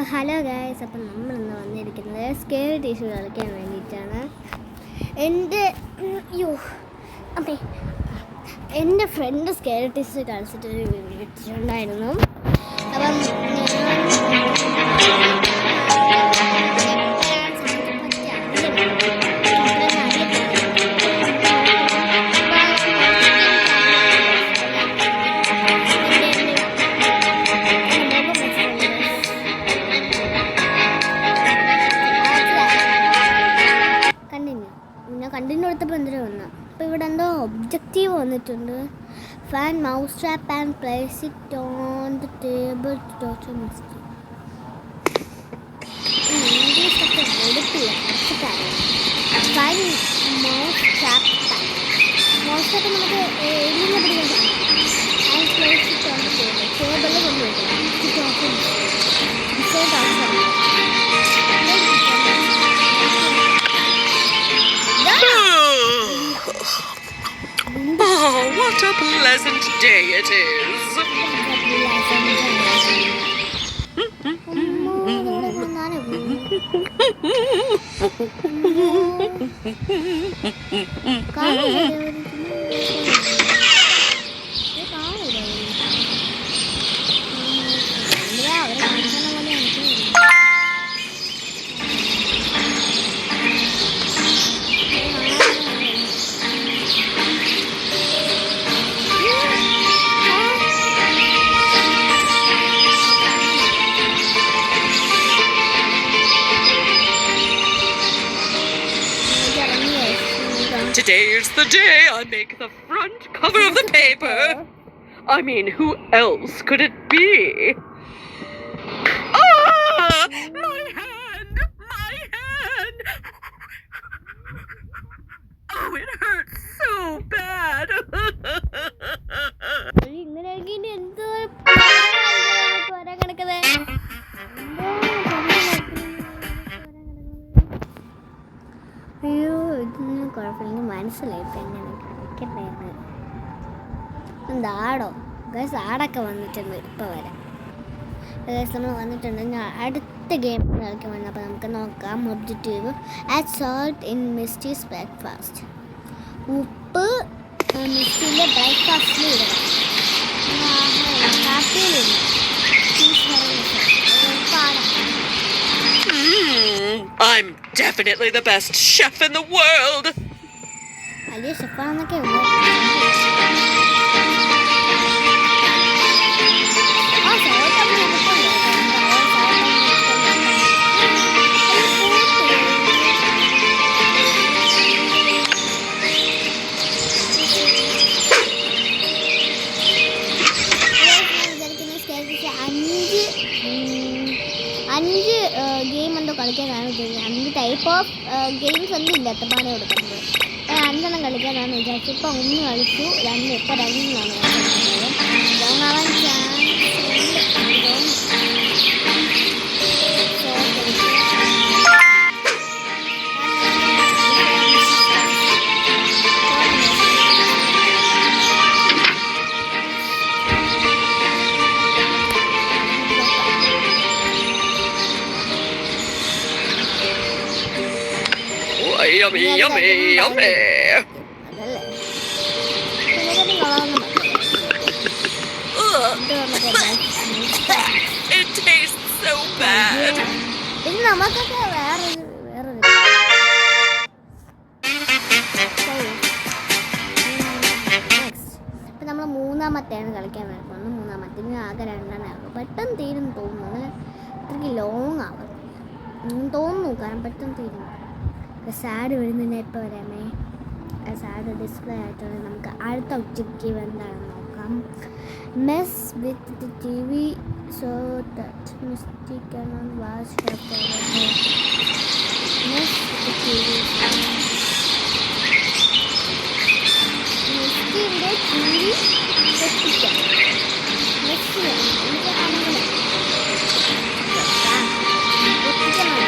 Hello guys, അപ്പം നമ്മളിന്ന് വന്നിരിക്കുന്നത് സ്കെയർ ടിഷ്യൂ കളിക്കാൻ വേണ്ടിയിട്ടാണ്. എൻ്റെ ഫ്രണ്ട് സ്കെയർ ടിഷ്യൂ കളിച്ചിട്ടൊരു വീഡിയോ ഇട്ടിട്ടുണ്ടായിരുന്നു. അപ്പം കണ്ടിന്യൂ കൊടുത്തപ്പോൾ എന്തിനു വന്നു. അപ്പോൾ ഇവിടെ എന്തോ ഒബ്ജക്റ്റീവ് വന്നിട്ടുണ്ട്. Find mouse trap and place it on the table total mistake. ഇംഗ്ലീഷൊക്കെ എടുപ്പില്ല, കുറച്ച് കാര്യം. Find mouse trap mouse trap നമുക്ക് എങ്ങനെ പിടിക്കാൻ and place it on the table ടേബിളിൽ കൊണ്ടുവയ്ക്കണം. ടോട്ടൽ മിസ്റ്റേക്ക് അവസരം. Oh, what a pleasant day it is! Today's the day I make the front cover of the paper. I mean, who else could it be? Ah! My hand! My hand! Oh, it hurts so bad! അയ്യോ, ഇതൊന്നും കുഴപ്പമില്ല, മനസ്സിലായിപ്പോൾ എങ്ങനെ കളിക്കണ്ടായിരുന്നു. എന്താടോ guys, ആടൊക്കെ വന്നിട്ടുണ്ട്. ഇപ്പോൾ വരാം guys, നമ്മൾ വന്നിട്ടുണ്ട്. ഞാൻ അടുത്ത ഗെയിം കളിക്കാൻ വന്നപ്പോൾ നമുക്ക് നോക്കാം. Objective add salt in Misty's breakfast. ഉപ്പ് മിസ്റ്റീൻ്റെ ബ്രേക്ക്ഫാസ്റ്റിൽ ഇടണം. കാപ്പിയിലില്ല. I'm definitely the best chef in the world. വലിയ ഷെഫാണെന്നൊക്കെ അഞ്ച് ഗെയിം എന്തോ കളിക്കാനാണ് വിചാരിച്ചത്. 5 ടൈപ്പ് ഓഫ് ഗെയിംസ് ഒന്നും ഇല്ല എത്തപ്പാനെ കൊടുക്കുന്നത്. 5 കളിക്കാനാണ് വിചാരിച്ചത്. ഇപ്പോൾ 1 കളിച്ചു, 2 ഇപ്പോൾ 2 കളിക്കുന്നത്. ലോങ്ങാവാൻ chance Yummy, yummy, yummy. It tastes so bad. ഇത് നമുക്കൊക്കെ വേറൊരു ഇപ്പം നമ്മൾ 3ാമത്തെയാണ് കളിക്കാൻ വരുന്നത്. 3ാമത്തിന് ആകെ 2 ആകും. പെട്ടെന്ന് തീരും തോന്നുന്നു. അങ്ങനെ ഇത്രയ്ക്ക് ലോങ് ആവും തോന്നുന്നു, കാരണം പെട്ടെന്ന് തീരും. സാഡ് വരുന്നതിന് ഇപ്പോൾ വരാമേ. സാഡ് ഡിസ്പ്ലേ ആയിട്ടാണ്. നമുക്ക് അടുത്ത ഒബ്ജക്റ്റീവ് എന്താണെന്ന് നോക്കാം. Mess with the T V so that mistake cannot watch her forever. Mess with the TV. മിസ്റ്റിൻ്റെ ടി വി പൊട്ടിക്കാം. മെസ്സി എനിക്ക് അങ്ങനെ പൊട്ടിക്കണം.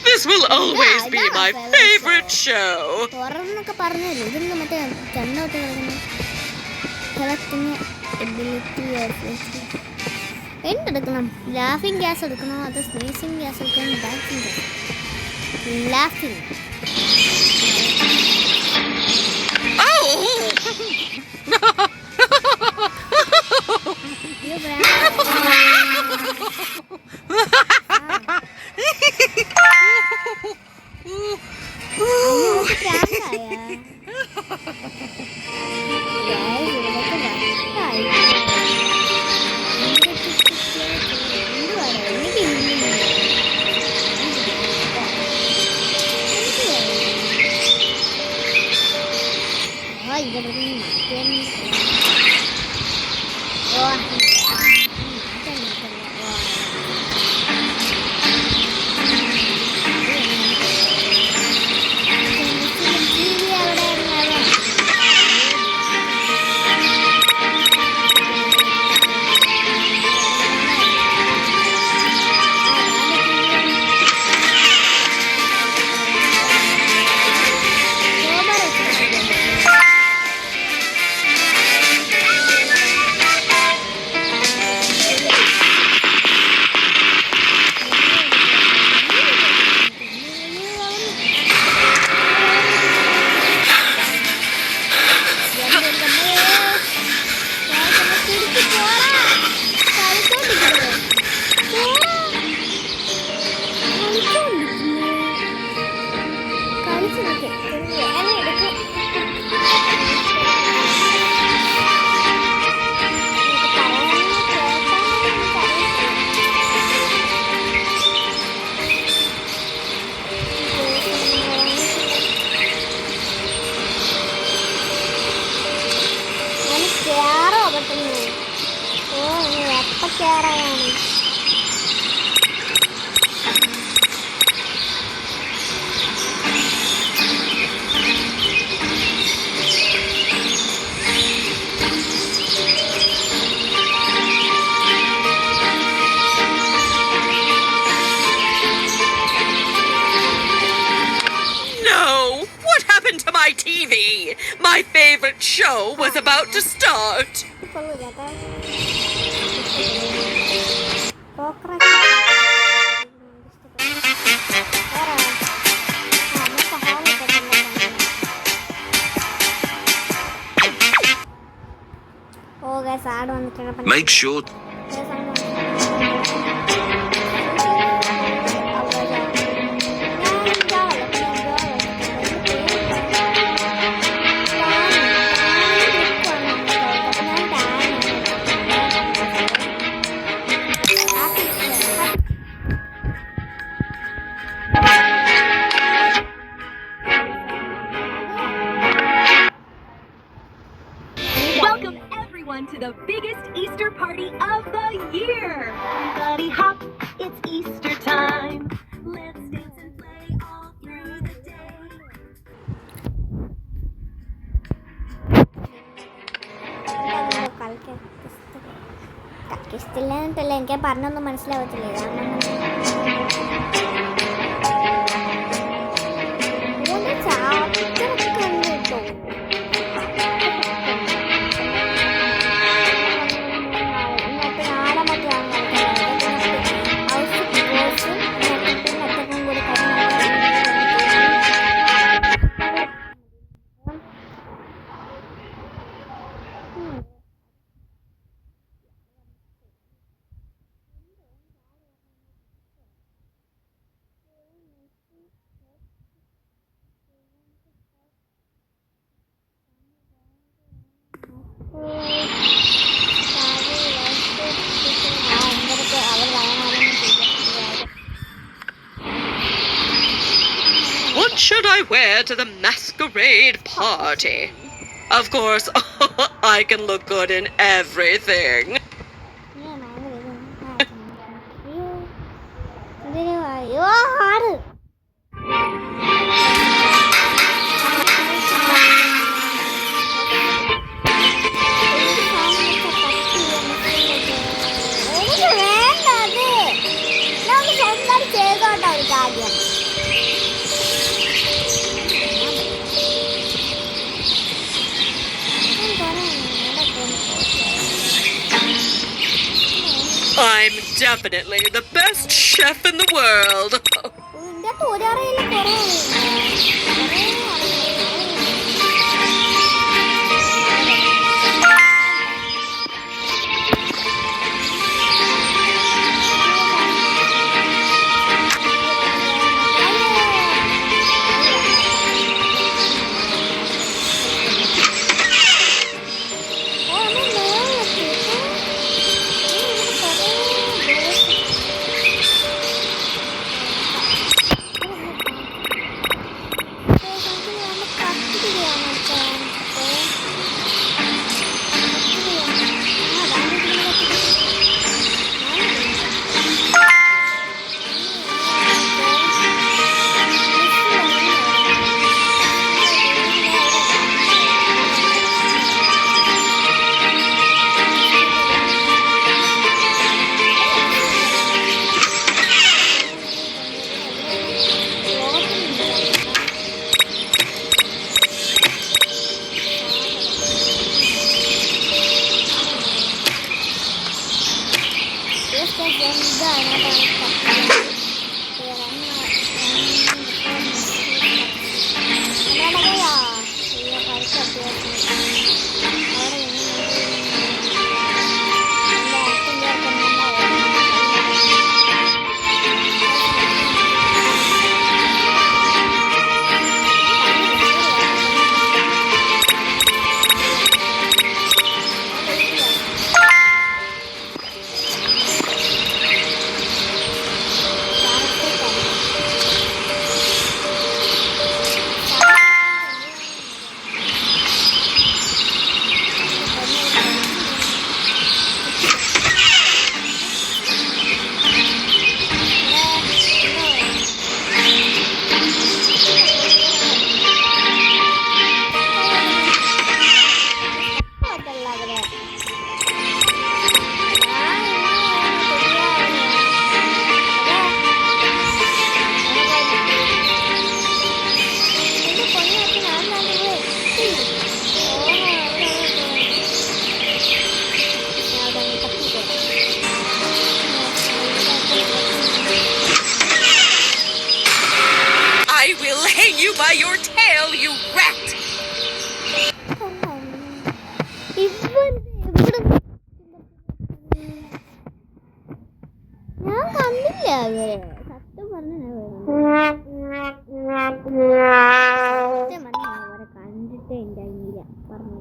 This will always be my my favorite show. തുറന്നൊക്കെ പറഞ്ഞല്ലോ. ഇതൊന്നും മറ്റേ കണ്ണോട്ട് കളക്ടിങ് എബിലിറ്റി എന്തെടുക്കണം? ലാഫിംഗ് ഗ്യാസ് എടുക്കണോ അതോ സ്നീസിങ് ഗ്യാസ് എടുക്കണോ? Dancing gas? Laughing. My TV! My favorite show was about to start! Make sure. To the biggest Easter party of the year. Everybody hop, it's Easter time. Let's dance and play all through the day. കളിക്കിഷ്ടമില്ല എനിക്ക് പറഞ്ഞൊന്നും മനസ്സിലാവത്തില്ല. What should I wear to the masquerade party? Of course, I can look good in everything. I'm definitely the best chef in the world. ഇതിന്റെ അകത്ത് ഒരറയില് കുറേ I will hang you by your tail, you rat! ഞാൻ കണ്ടില്ല അവരെ സത്യം പറഞ്ഞ സത്യം പറഞ്ഞ അവരെ കണ്ടിട്ടേ ഉണ്ടായിരുന്നില്ല പറഞ്ഞു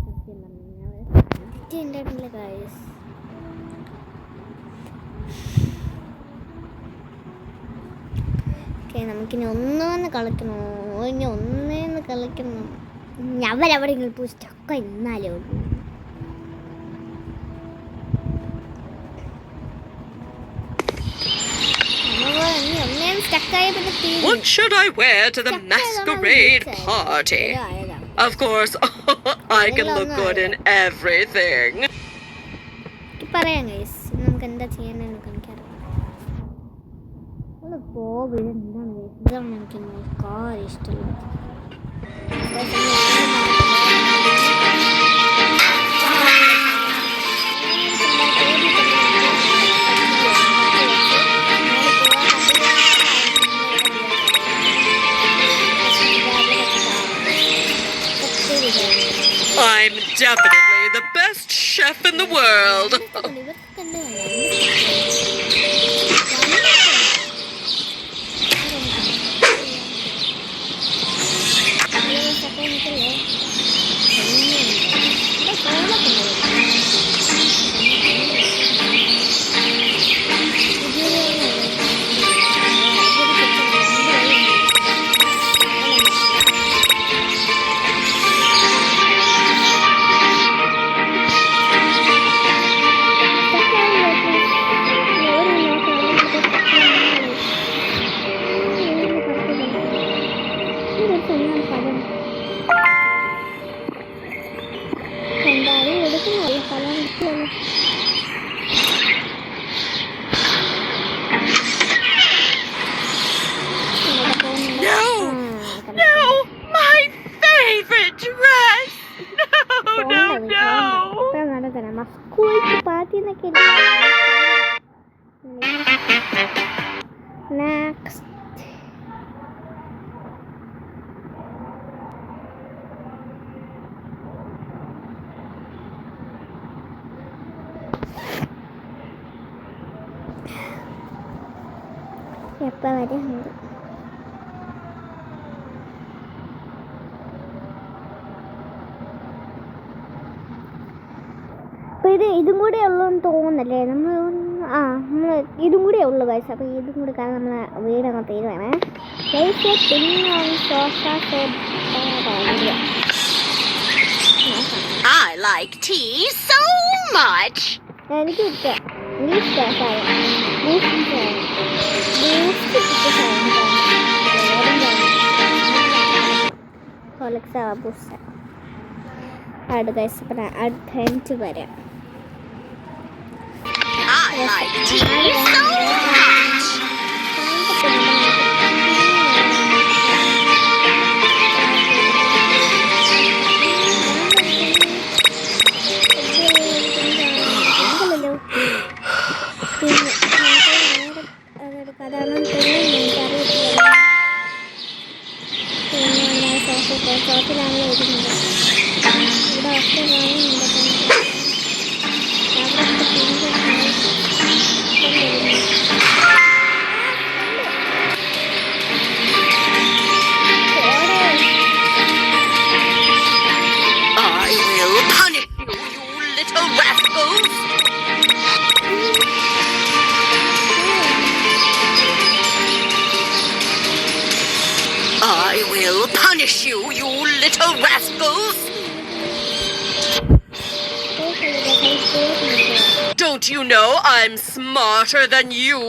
സത്യം പറഞ്ഞു അവരെ കണ്ടിട്ടേ ഉണ്ടായിരുന്നില്ല ഗൈസ്. നമുക്കിനി ഒന്നൊന്ന് കളിക്കണോ ഇനി ഒന്നേന്ന് കളിക്കണം. അവരവിടെ പോയി സ്റ്റക്ക ഇന്നാലേ ഉള്ളൂ. What should I wear to the masquerade party? Of course, I can look good in everything. പറയാം ഗൈസ് നമുക്ക് എന്താ ചെയ്യേണ്ടതെന്ന് എനിക്കറിയാം. പോവില്ല എന്താണ് ഇതാണ് എനിക്ക് നോക്കാൻ ഇഷ്ടമുള്ളത്. I'm definitely the best chef in the world. Party na next എപ്പോൾ വരെ ഉണ്ട് അപ്പോൾ ഇതും കൂടെ ഉള്ളൂന്ന് തോന്നുന്നല്ലേ നമ്മൾ ഇതും കൂടെ ഉള്ളു ഗൈസ്. അപ്പോൾ ഇതും കൂടെ കാരണം നമ്മൾ വീടങ്ങ് തീരുവാണേ ഗൈസ്. പിന്നെ I like tea so much. എനിക്ക് ഇഷ്ടം അടുത്ത വരാം. I like tea so much. I will punish you, you little rascals! Don't you know I'm smarter than you?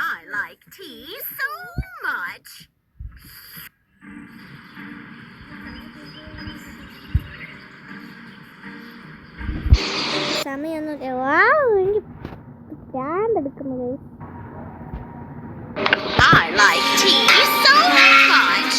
I like tea so much. സമയമൊന്നുമില്ല. എനിക്ക് ഭ്രാന്തെടുക്കുന്നത്. I like tea so much.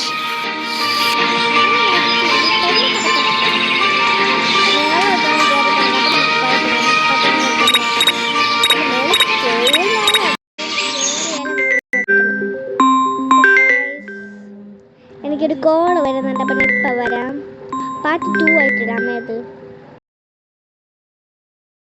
എനിക്കൊരു call വരുന്നുണ്ട്. അപ്പം ഇപ്പം വരാം. പാർട്ട് 2 ആയിട്ടിടാമേ അത്.